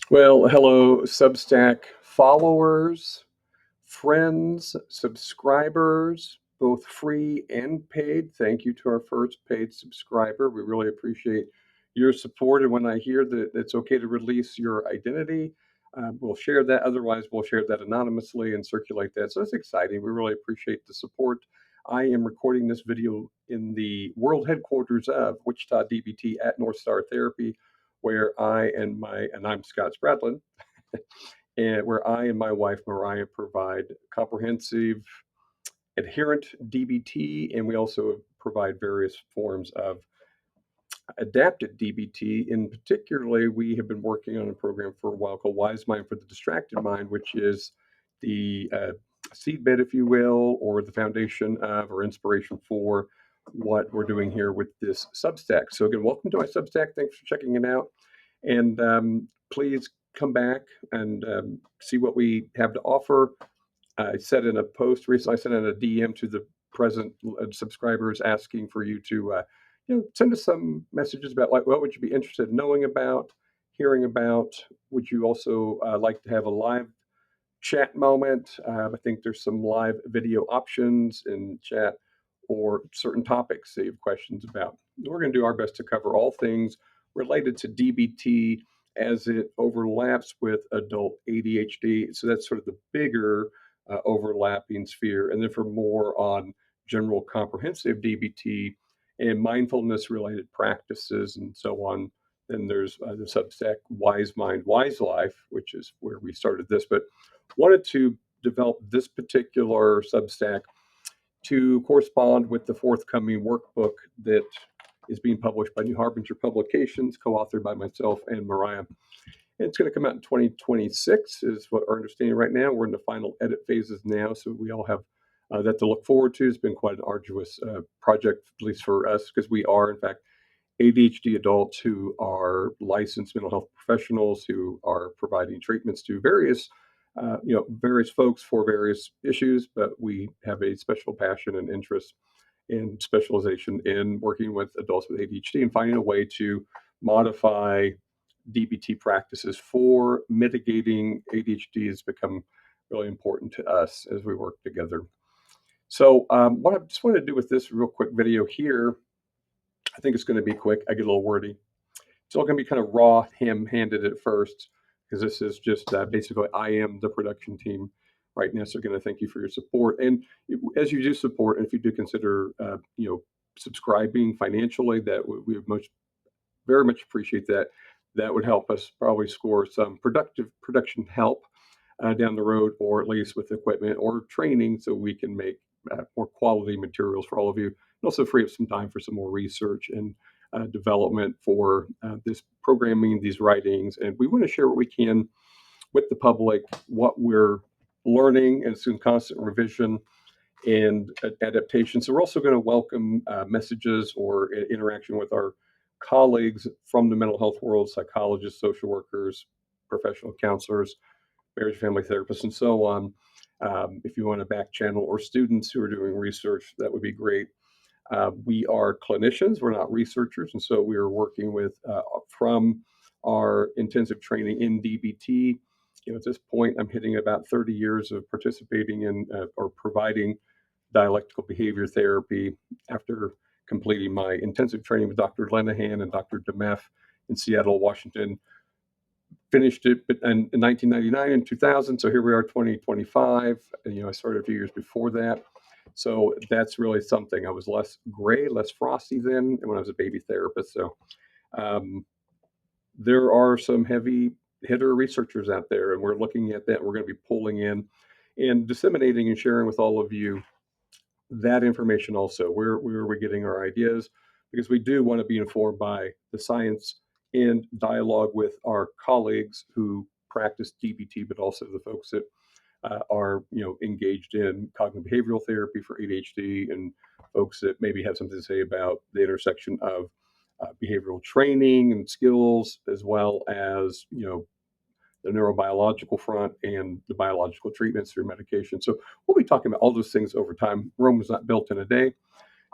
Well, hello, Substack followers, friends, subscribers, both free and paid. Thank you to our first paid subscriber. We really appreciate your support. And when I hear that it's okay to release your identity, we'll share that. Otherwise, we'll share that anonymously and circulate that. So it's exciting. We really appreciate the support. I am recording this video in the world headquarters of Wichita DBT at North Star Therapy, where I'm Scott Spradlin, and where I and my wife Mariah provide comprehensive adherent DBT, and we also provide various forms of adapted DBT. In particularly, we have been working on a program for a while called Wise Mind for the Distracted Mind, which is the seedbed, if you will, or the foundation of or inspiration for what we're doing here with this Substack. So again, welcome to my Substack. Thanks for checking it out. And please come back and see what we have to offer. I said in a post recently, I sent in a DM to the present subscribers asking for you to, send us some messages about like what would you be interested in knowing about, hearing about. Would you also like to have a live chat moment? I think there's some live video options in chat or certain topics that you have questions about. We're going to do our best to cover all things related to DBT as it overlaps with adult ADHD. So that's sort of the bigger overlapping sphere. And then for more on general comprehensive DBT and mindfulness related practices and so on, then there's the Substack Wise Mind, Wise Life, which is where we started this. But wanted to develop this particular Substack to correspond with the forthcoming workbook that is being published by New Harbinger Publications, co-authored by myself and Mariah. And it's going to come out in 2026 is what our understanding right now. We're in the final edit phases now, so we all have that to look forward to. It's been quite an arduous project, at least for us, because we are, in fact, ADHD adults who are licensed mental health professionals who are providing treatments to various folks for various issues, but we have a special passion and interest and specialization in working with adults with ADHD and finding a way to modify DBT practices for mitigating ADHD has become really important to us as we work together. So, what I just want to do with this real quick video here, I think it's going to be quick. I get a little wordy. It's all going to be kind of raw, ham-handed at first, because this is just basically I am the production team right now. So, again, I thank you for your support. And as you do support, and if you do consider, subscribing financially, that we would very much appreciate that. That would help us probably score some productive production help down the road, or at least with equipment or training, so we can make more quality materials for all of you, and also free up some time for some more research and development for this programming, these writings. And we want to share what we can with the public, what we're learning, and some constant revision and adaptation. So we're also going to welcome messages or interaction with our colleagues from the mental health world, psychologists, social workers, professional counselors, marriage and family therapists, and so on. If you want to back channel or students who are doing research, that would be great. We are clinicians, we're not researchers, and so we are working with from our intensive training in DBT. At this point, I'm hitting about 30 years of participating in or providing dialectical behavior therapy after completing my intensive training with Dr. Lenahan and Dr. Demeff in Seattle, Washington. Finished it in 1999 and 2000. So here we are, 2025. And, I started a few years before that. So that's really something. I was less gray, less frosty then when I was a baby therapist. So there are some heavy hitter researchers out there, and we're looking at that. We're going to be pulling in and disseminating and sharing with all of you that information also. Where are we getting our ideas? Because we do want to be informed by the science and dialogue with our colleagues who practice DBT, but also the folks that are engaged in cognitive behavioral therapy for ADHD, and folks that maybe have something to say about the intersection of behavioral training and skills, as well as the neurobiological front and the biological treatments through medication. So we'll be talking about all those things over time. Rome was not built in a day.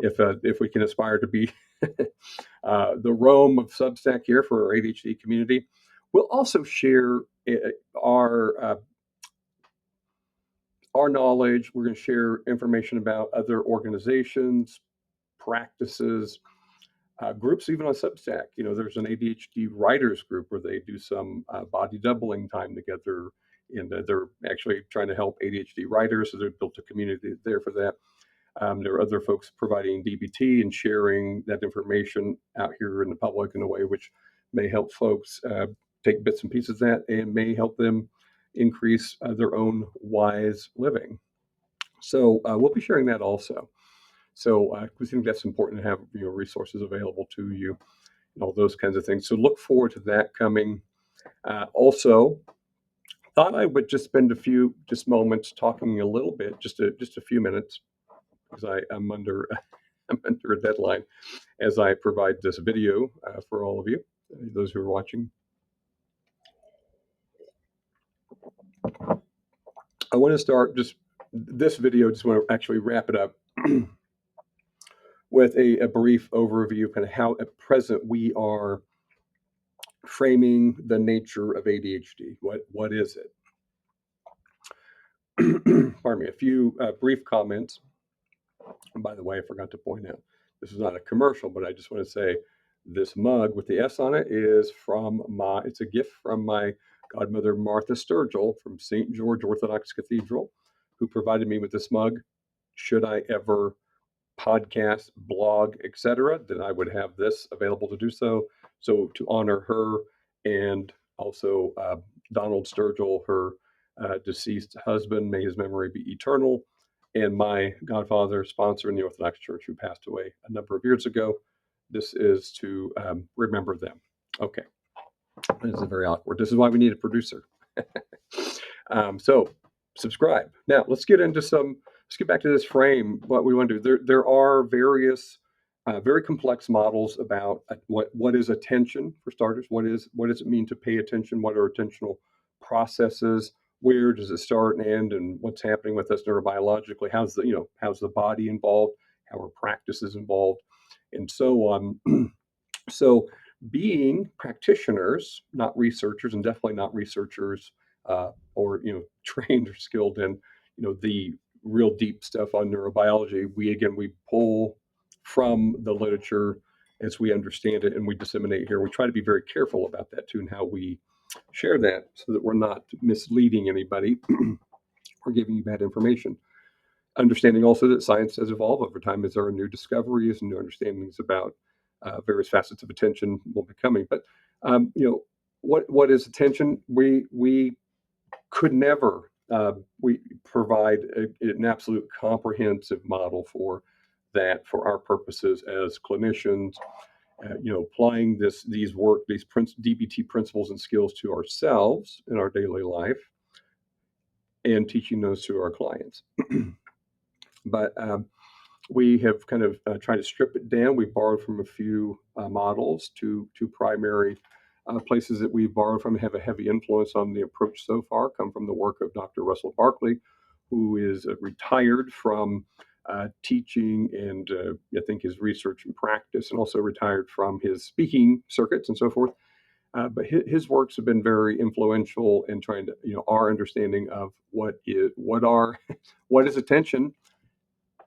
If we can aspire to be the Rome of Substack here for our ADHD community, We'll also share our uh, our knowledge. We're going to share information about other organizations, practices, groups, even on Substack. There's an ADHD writers group where they do some body doubling time together, and they're actually trying to help ADHD writers. So they've built a community there for that. There are other folks providing DBT and sharing that information out here in the public in a way which may help folks take bits and pieces of that and may help them increase their own wise living. So we'll be sharing that also. So we think that's important to have resources available to you and all those kinds of things. So look forward to that coming. Also, thought I would just spend a few just moments talking a little bit, just a few minutes, because I'm under I'm under a deadline as I provide this video for all of you, those who are watching. I want to start just this video. Just want to actually wrap it up with a brief overview of kind of how at present we are framing the nature of ADHD. What is it? Pardon me. A few brief comments. And by the way, I forgot to point out this is not a commercial, but I just want to say this mug with the S on it is it's a gift from my godmother Martha Sturgill from St. George Orthodox Cathedral, who provided me with this mug. Should I ever podcast, blog, etc., then I would have this available to do so. So to honor her and also Donald Sturgill, her deceased husband, may his memory be eternal, and my godfather, sponsor in the Orthodox Church, who passed away a number of years ago. This is to remember them. Okay, this is very awkward. This is why we need a producer. So subscribe. Now let's get into some. Let's get back to this frame. What we want to do. There are various, very complex models about what is attention for starters. What does it mean to pay attention? What are attentional processes? Where does it start and end? And what's happening with us neurobiologically? How's the body involved? How are practices involved? And so on. So, being practitioners, not researchers, and definitely not researchers or trained or skilled in the real deep stuff on neurobiology, we pull from the literature as we understand it and we disseminate here. We try to be very careful about that too and how we share that so that we're not misleading anybody or giving you bad information. Understanding also that science has evolved over time as there are new discoveries and new understandings about various facets of attention will be coming. But what is attention? We could never we provide an absolute comprehensive model for that for our purposes as clinicians. Applying these DBT principles and skills to ourselves in our daily life and teaching those to our clients. But we have kind of tried to strip it down. We've borrowed from a few models, two primary places that we've borrowed from have a heavy influence on the approach so far, come from the work of Dr. Russell Barkley, who is retired from teaching and I think his research and practice, and also retired from his speaking circuits and so forth. But his works have been very influential in trying to, our understanding of what is attention.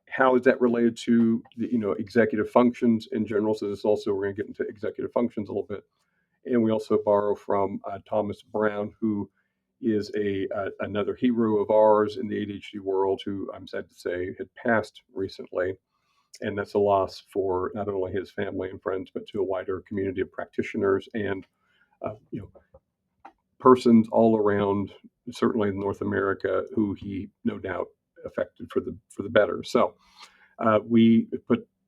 How is that related to the, executive functions in general? So this also, we're going to get into executive functions a little bit. And we also borrow from Thomas Brown, who is another hero of ours in the ADHD world, who I'm sad to say had passed recently. And that's a loss for not only his family and friends, but to a wider community of practitioners and persons all around, certainly in North America, who he no doubt affected for the better. So we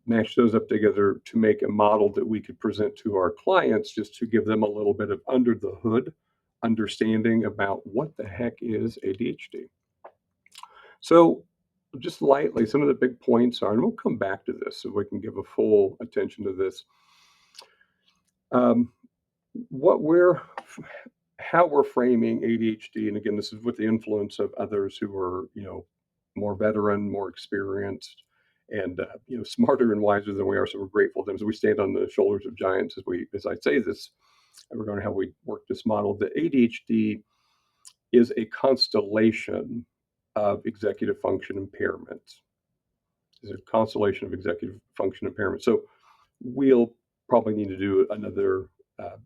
mashed those up together to make a model that we could present to our clients, just to give them a little bit of under the hood understanding about what the heck is ADHD. So just lightly, some of the big points are, and we'll come back to this so we can give a full attention to this. How we're framing ADHD, and again, this is with the influence of others who are, more veteran, more experienced, and smarter and wiser than we are. So we're grateful to them. So we stand on the shoulders of giants as I say this. regarding how we work this model. The ADHD is a constellation of executive function impairments. It's a constellation of executive function impairments. So we'll probably need to do another uh,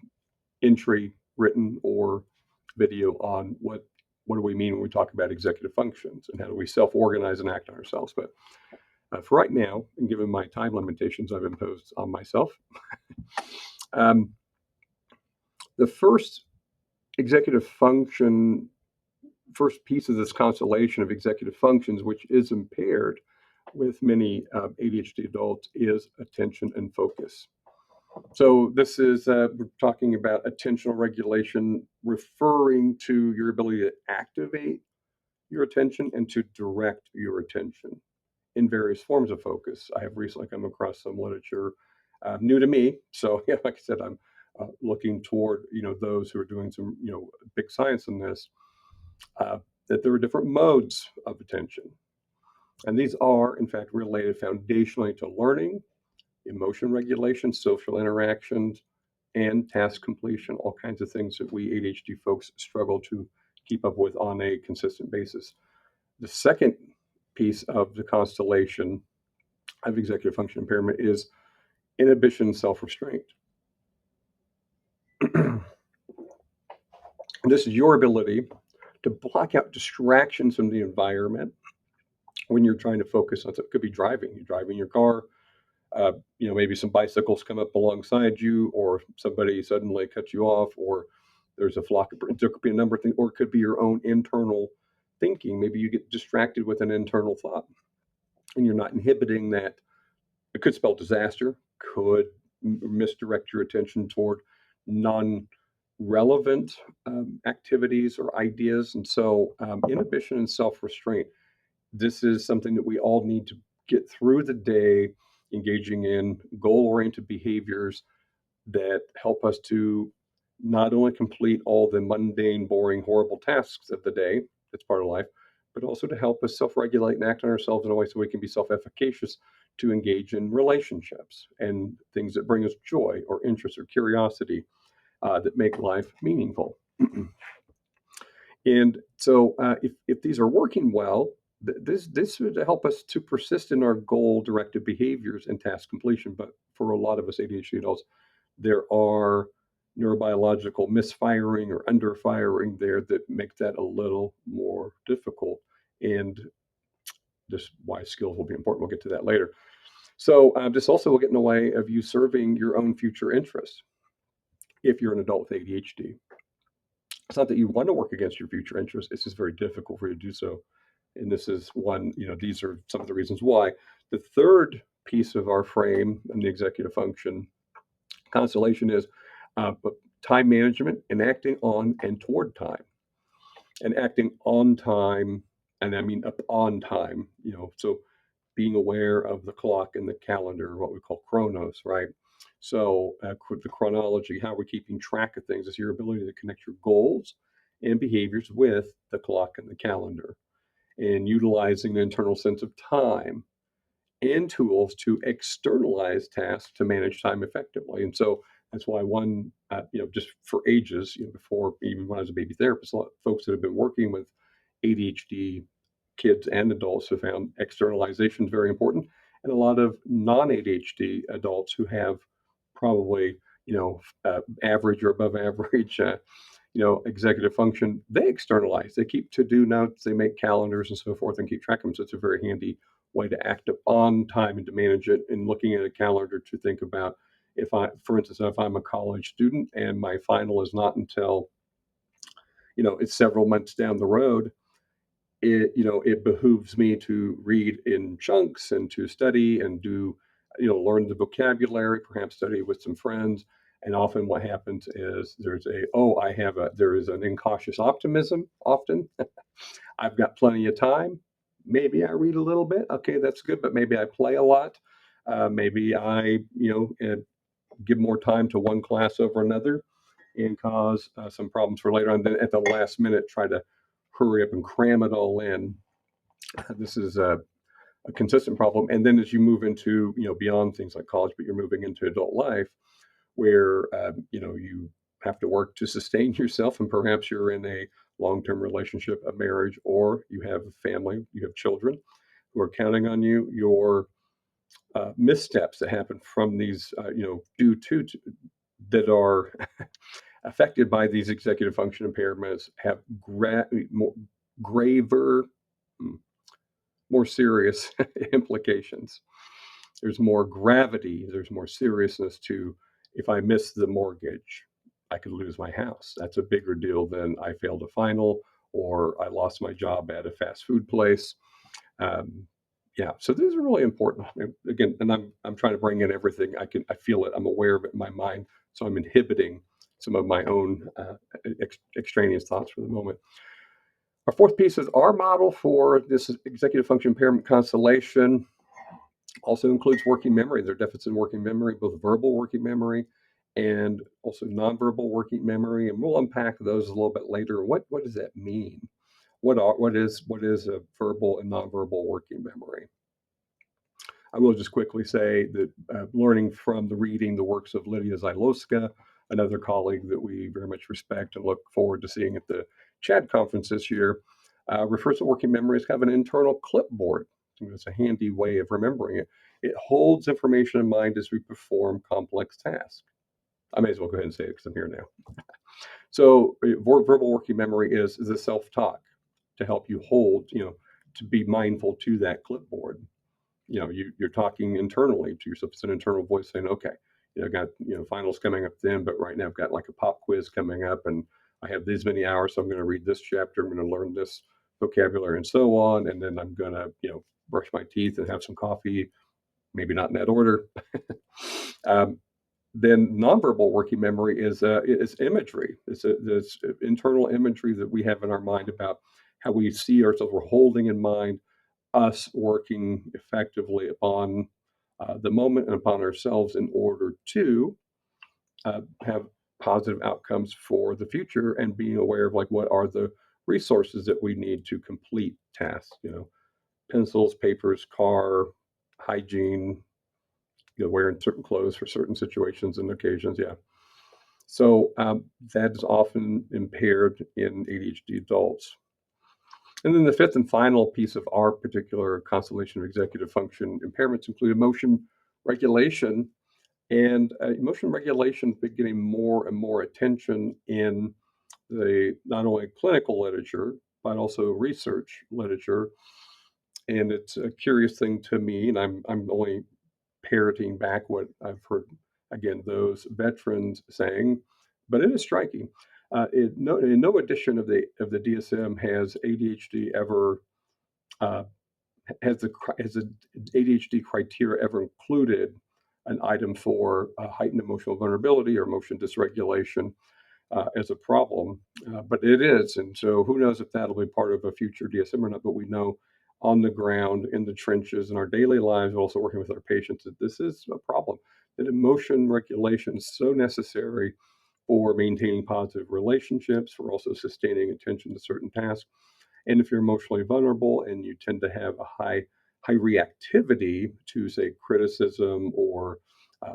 entry, written or video, on what do we mean when we talk about executive functions and how do we self-organize and act on ourselves. But for right now, and given my time limitations I've imposed on myself, um, the executive function, first piece of this constellation of executive functions, which is impaired with many ADHD adults, is attention and focus. So this is we're talking about attentional regulation, referring to your ability to activate your attention and to direct your attention in various forms of focus. I have recently come across some literature new to me, so yeah, like I said, I'm looking toward those who are doing some big science in this. Uh, that there are different modes of attention, and these are in fact related foundationally to learning, emotion regulation, social interactions, and task completion, all kinds of things that we ADHD folks struggle to keep up with on a consistent basis. The second piece of the constellation of executive function impairment is inhibition and self restraint. This is your ability to block out distractions from the environment when you're trying to focus on something. It could be driving. You're driving your car, maybe some bicycles come up alongside you, or somebody suddenly cuts you off, or there's a flock of birds. There could be a number of things, or it could be your own internal thinking. Maybe you get distracted with an internal thought and you're not inhibiting that. It could spell disaster, could misdirect your attention toward non relevant activities or ideas. And so, inhibition and self restraint, this is something that we all need to get through the day, engaging in goal oriented behaviors that help us to not only complete all the mundane, boring, horrible tasks of the day, that's part of life, but also to help us self regulate and act on ourselves in a way so we can be self efficacious to engage in relationships and things that bring us joy or interest or curiosity that make life meaningful. And so, if these are working well, this would help us to persist in our goal directed behaviors and task completion. But for a lot of us ADHD adults, there are neurobiological misfiring or underfiring there that make that a little more difficult. And just why skills will be important. We'll get to that later. So this also will get in the way of you serving your own future interests if you're an adult with ADHD. It's not that you want to work against your future interests. It's just very difficult for you to do so. And this is one, these are some of the reasons why. The third piece of our frame and the executive function constellation is time management and acting on and toward time. And acting on time, and I mean up on time, so being aware of the clock and the calendar, what we call chronos, right? So the chronology, how we're keeping track of things, is your ability to connect your goals and behaviors with the clock and the calendar, and utilizing the internal sense of time and tools to externalize tasks to manage time effectively. And so that's why one, just for ages, before even when I was a baby therapist, a lot of folks that have been working with ADHD kids and adults have found externalization is very important. And a lot of non-ADHD adults who have probably, average or above average, executive function, they externalize. They keep to-do notes, they make calendars and so forth and keep track of them. So it's a very handy way to act upon time and to manage it, and looking at a calendar to think about, for instance, if I'm a college student and my final is not until, it's several months down the road, it behooves me to read in chunks and to study and do, learn the vocabulary, perhaps study with some friends. And often what happens is there is an incautious optimism often. I've got plenty of time. Maybe I read a little bit. Okay, that's good, but maybe I play a lot. Maybe I, give more time to one class over another and cause some problems for later on. Then at the last minute, try to hurry up and cram it all in. This is a consistent problem. And then as you move into, beyond things like college, but you're moving into adult life, where you have to work to sustain yourself, and perhaps you're in a long-term relationship, a marriage, or you have a family, you have children who are counting on you. Your missteps that happen from these, due to that are affected by these executive function impairments have more graver, mm, more serious implications. There's more gravity, there's more seriousness to if I miss the mortgage, I could lose my house. That's a bigger deal than I failed a final or I lost my job at a fast food place. Um, yeah, so these are really important. Again, and I'm trying to bring in everything I can. I feel it. I'm aware of it in my mind, so I'm inhibiting some of my own extraneous thoughts for the moment. Our fourth piece is our model for this executive function impairment constellation also includes working memory. There are deficits in working memory, both verbal working memory and also nonverbal working memory, and we'll unpack those a little bit later. What does that mean? What is a verbal and nonverbal working memory? I will just quickly say that learning from the reading the works of Lydia Zylowska, another colleague that we very much respect and look forward to seeing at the CHAD conference this year, refers to working memory as kind of an internal clipboard. It's a handy way of remembering it. It holds information in mind as we perform complex tasks. I may as well go ahead and say it because I'm here now. So, verbal working memory is the self-talk to help you hold, to be mindful to that clipboard. You're talking internally to yourself. It's an internal voice saying, okay, I got, finals coming up then, but right now I've got like a pop quiz coming up and I have these many hours. So I'm going to read this chapter. I'm going to learn this vocabulary and so on. And then I'm going to, brush my teeth and have some coffee, maybe not in that order. um, then nonverbal working memory is imagery. It's this internal imagery that we have in our mind about how we see ourselves. We're holding in mind us working effectively upon the moment and upon ourselves in order to have positive outcomes for the future and being aware of like what are the resources that we need to complete tasks, pencils, papers, car, hygiene, wearing certain clothes for certain situations and occasions. Yeah. So that is often impaired in ADHD adults. And then the fifth and final piece of our particular constellation of executive function impairments include emotion regulation. And emotion regulation has been getting more and more attention in the not only clinical literature, but also research literature. And it's a curious thing to me, and I'm only parroting back what I've heard, again, those veterans saying, but it is striking. In no edition of the DSM has ADHD ever uh, has the ADHD criteria ever included an item for heightened emotional vulnerability or emotion dysregulation as a problem, but it is, and so who knows if that'll be part of a future DSM or not. But we know on the ground, in the trenches, in our daily lives, also working with our patients, that this is a problem. That emotion regulation is so necessary for maintaining positive relationships, for also sustaining attention to certain tasks. And if you're emotionally vulnerable and you tend to have a high reactivity to, say, criticism, or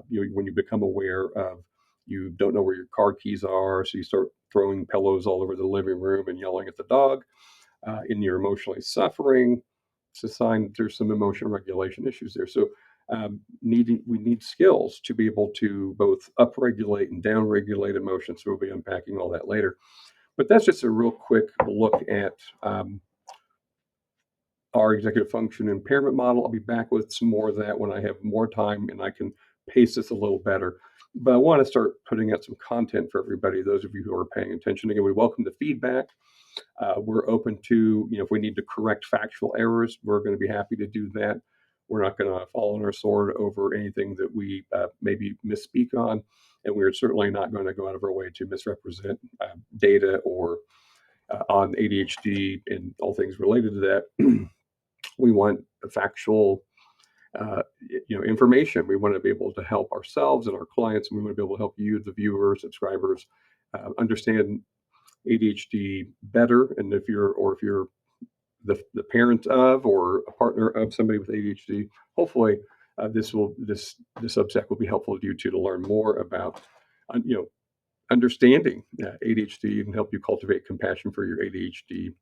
when you become aware of you don't know where your car keys are, so you start throwing pillows all over the living room and yelling at the dog, and you're emotionally suffering, it's a sign that there's some emotional regulation issues there. So we need skills to be able to both upregulate and downregulate emotions. So we'll be unpacking all that later. But that's just a real quick look at our executive function impairment model. I'll be back with some more of that when I have more time and I can pace this a little better. But I want to start putting out some content for everybody, those of you who are paying attention. Again, we welcome the feedback. We're open to, if we need to correct factual errors, we're going to be happy to do that. We're not going to fall on our sword over anything that we maybe misspeak on. And we're certainly not going to go out of our way to misrepresent data or on ADHD and all things related to that. We want factual, information. We want to be able to help ourselves and our clients, and we want to be able to help you, the viewers, subscribers, understand ADHD better. And if you're the parent of or a partner of somebody with ADHD, hopefully this Substack will be helpful to you too, to learn more about, understanding ADHD and help you cultivate compassion for your ADHD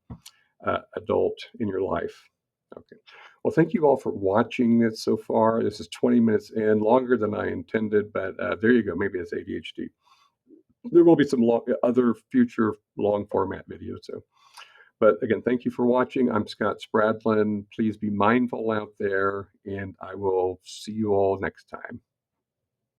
adult in your life. Okay. Well, thank you all for watching this so far. This is 20 minutes in, longer than I intended, but there you go. Maybe it's ADHD. There will be some other future long format videos. So, but again, thank you for watching. I'm Scott Spradlin. Please be mindful out there, and I will see you all next time.